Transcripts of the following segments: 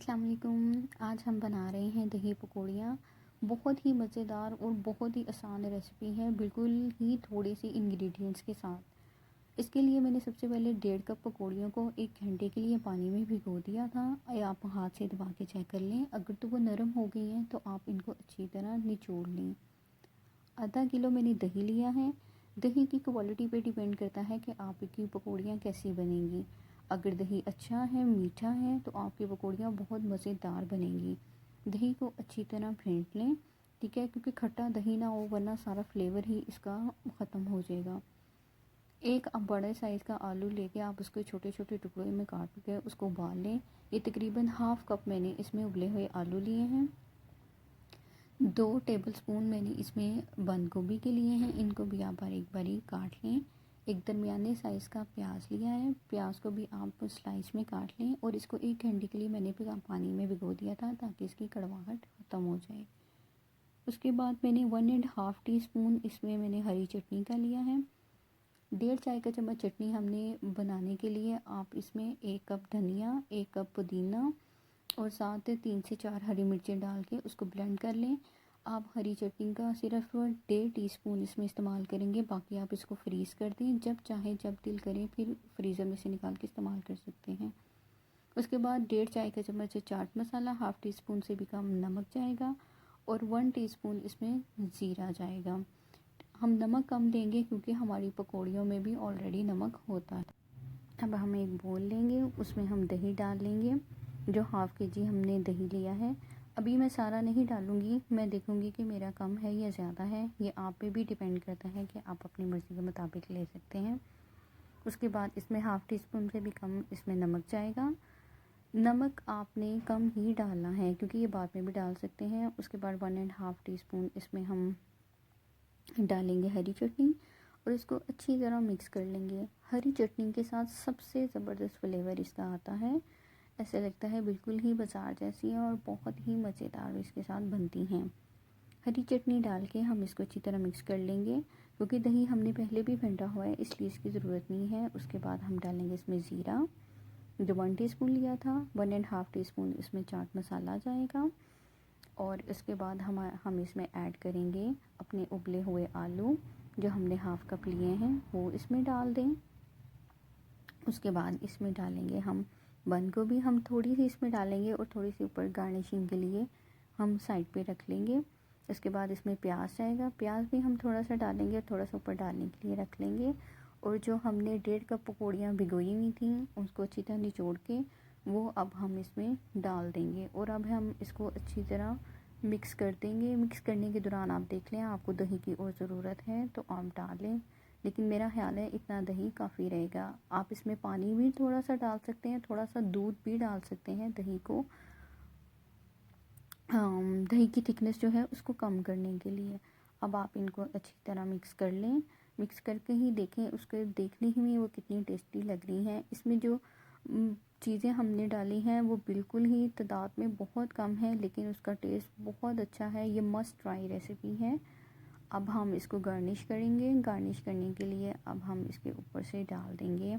अस्सलाम वालेकुम। आज हम बना रहे हैं दही पकौड़ियाँ। बहुत ही मज़ेदार और बहुत ही आसान रेसिपी है, बिल्कुल ही थोड़े से इंग्रेडिएंट्स के साथ। इसके लिए मैंने सबसे पहले 1.5 कप पकौड़ियों को 1 घंटे के लिए पानी में भिगो दिया था। या आप हाथ से दबा के चेक कर लें, अगर तो वो नरम हो गई हैं तो आप इनको अच्छी तरह निचोड़ लें। आधा किलो मैंने दही लिया है। दही की क्वालिटी पे डिपेंड करता है कि आपकी पकौड़ियाँ कैसी बनेंगी। अगर दही अच्छा है, मीठा है, तो आपकी पकौड़ियाँ बहुत मज़ेदार बनेंगी। दही को अच्छी तरह फेंट लें, ठीक है, क्योंकि खट्टा दही ना हो वरना सारा फ्लेवर ही इसका ख़त्म हो जाएगा। एक आप बड़े साइज़ का आलू लेके आप उसको छोटे छोटे टुकड़ों में काट के उसको उबाल लें। ये तकरीबन हाफ़ कप मैंने इसमें उबले हुए आलू लिए हैं। 2 टेबलस्पून मैंने इसमें बंद गोभी के लिए हैं, इनको भी आप बारीक बारीक काट लें। एक दरमियाने साइज़ का प्याज लिया है, प्याज को भी आप स्लाइस में काट लें और इसको 1 घंटे के लिए मैंने भी पानी में भिगो दिया था ताकि इसकी कड़वाहट ख़त्म हो जाए। उसके बाद मैंने 1.5 टीस्पून इसमें मैंने हरी चटनी का लिया है। 1.5 चाय का चम्मच चटनी हमने बनाने के लिए आप इसमें 1 कप धनिया, 1 कप पुदीना और साथ 3 से 4 हरी मिर्चें डाल के उसको ब्लेंड कर लें। आप हरी चटनी का सिर्फ 1.5 टीस्पून इसमें इस्तेमाल करेंगे, बाकी आप इसको फ्रीज़ कर दें। जब चाहे जब दिल करें फिर फ्रीज़र में से निकाल के इस्तेमाल कर सकते हैं। उसके बाद 1.5 चाय का चम्मच chaat masala, half tea spoon से भी कम नमक जाएगा और 1 टीस्पून इसमें ज़ीरा जाएगा। हम नमक कम देंगे क्योंकि हमारी पकौड़ियों में भी ऑलरेडी नमक होता है। अब हम एक बोल लेंगे, उसमें हम दही डाल लेंगे। जो हाफ़ केजी हमने दही लिया है। अभी मैं सारा नहीं डालूँगी, मैं देखूँगी कि मेरा कम है या ज़्यादा है। ये आप पे भी डिपेंड करता है कि आप अपनी मर्ज़ी के मुताबिक ले सकते हैं। उसके बाद इसमें हाफ़ टी स्पून से भी कम इसमें नमक जाएगा। नमक आपने कम ही डालना है क्योंकि ये बाद में भी डाल सकते हैं। उसके बाद 1.5 टीस्पून इसमें हम डालेंगे हरी चटनी और इसको अच्छी तरह मिक्स कर लेंगे। हरी चटनी के साथ सबसे ज़बरदस्त फ्लेवर इसका आता है, ऐसे लगता है बिल्कुल ही बाज़ार जैसी है और बहुत ही मज़ेदार इसके साथ बनती हैं। हरी चटनी डाल के हम इसको अच्छी तरह मिक्स कर लेंगे क्योंकि दही हमने पहले भी फेंटा हुआ है, इसलिए इसकी ज़रूरत नहीं है। उसके बाद हम डालेंगे इसमें ज़ीरा, जो 1 टीस्पून लिया था। 1.5 टीस्पून इसमें चाट मसाला जाएगा और इसके बाद हम इसमें ऐड करेंगे अपने उबले हुए आलू, जो हमने हाफ़ कप लिए हैं वो इसमें डाल दें। उसके बाद इसमें डालेंगे हम बंद गोभी, हम थोड़ी सी इसमें डालेंगे और थोड़ी सी ऊपर गार्निशिंग के लिए हम साइड पे रख लेंगे। इसके बाद इसमें प्याज जाएगा, प्याज भी हम थोड़ा सा डालेंगे और थोड़ा सा ऊपर डालने के लिए रख लेंगे। और जो हमने 1.5 कप पकौड़ियाँ भिगोई हुई थी उसको अच्छी तरह निचोड़ के वो अब हम इसमें डाल देंगे और अब हम इसको अच्छी तरह मिक्स कर देंगे। मिक्स करने के दौरान आप देख लें आपको दही की और ज़रूरत है तो आप डालें, लेकिन मेरा ख़्याल है इतना दही काफ़ी रहेगा। आप इसमें पानी भी थोड़ा सा डाल सकते हैं, थोड़ा सा दूध भी डाल सकते हैं दही को दही की थिकनेस जो है उसको कम करने के लिए। अब आप इनको अच्छी तरह मिक्स कर लें। मिक्स करके ही देखें, उसके देखने ही में वो कितनी टेस्टी लग रही हैं। इसमें जो चीज़ें हमने डाली हैं वो बिल्कुल ही तादाद में बहुत कम है, लेकिन उसका टेस्ट बहुत अच्छा है। ये मस्ट ट्राई रेसिपी है। अब हम इसको गार्निश करेंगे। गार्निश करने के लिए अब हम इसके ऊपर से डाल देंगे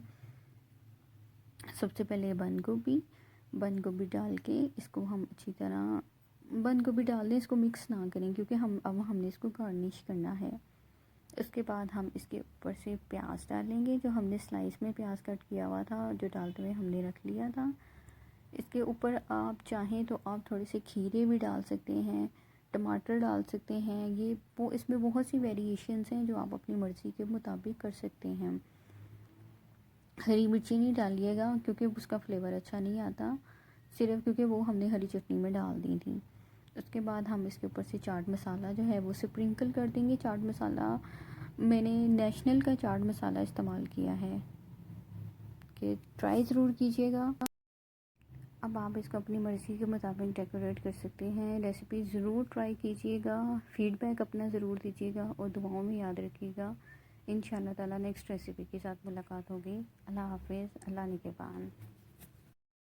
सबसे पहले बंद गोभी डाल के इसको हम अच्छी तरह बंद गोभी डाल दें। इसको मिक्स ना करें क्योंकि हमने इसको गार्निश करना है। उसके बाद हम इसके ऊपर से प्याज डालेंगे, जो हमने स्लाइस में प्याज कट किया हुआ था, जो डालते हुए हमने रख लिया था। इसके ऊपर आप चाहें तो आप थोड़े से खीरे भी डाल सकते हैं, टमाटर डाल सकते हैं। इसमें बहुत सी वेरिएशंस हैं जो आप अपनी मर्ज़ी के मुताबिक कर सकते हैं। हरी मिर्ची नहीं डालिएगा क्योंकि उसका फ्लेवर अच्छा नहीं आता, सिर्फ क्योंकि वो हमने हरी चटनी में डाल दी थी। उसके बाद हम इसके ऊपर से चाट मसाला जो है वो स्प्रिंकल कर देंगे। चाट मसाला मैंने नेशनल का चाट मसाला इस्तेमाल किया है, कि ट्राई ज़रूर कीजिएगा। अब आप इसको अपनी मर्ज़ी के मुताबिक डेकोरेट कर सकते हैं। रेसिपी ज़रूर ट्राई कीजिएगा, फ़ीडबैक अपना ज़रूर दीजिएगा और दुआओं में याद रखिएगा। इंशाअल्लाह ताला नेक्स्ट रेसिपी के साथ मुलाकात होगी। अल्लाह हाफ़िज़, अल्लाह निगहबान।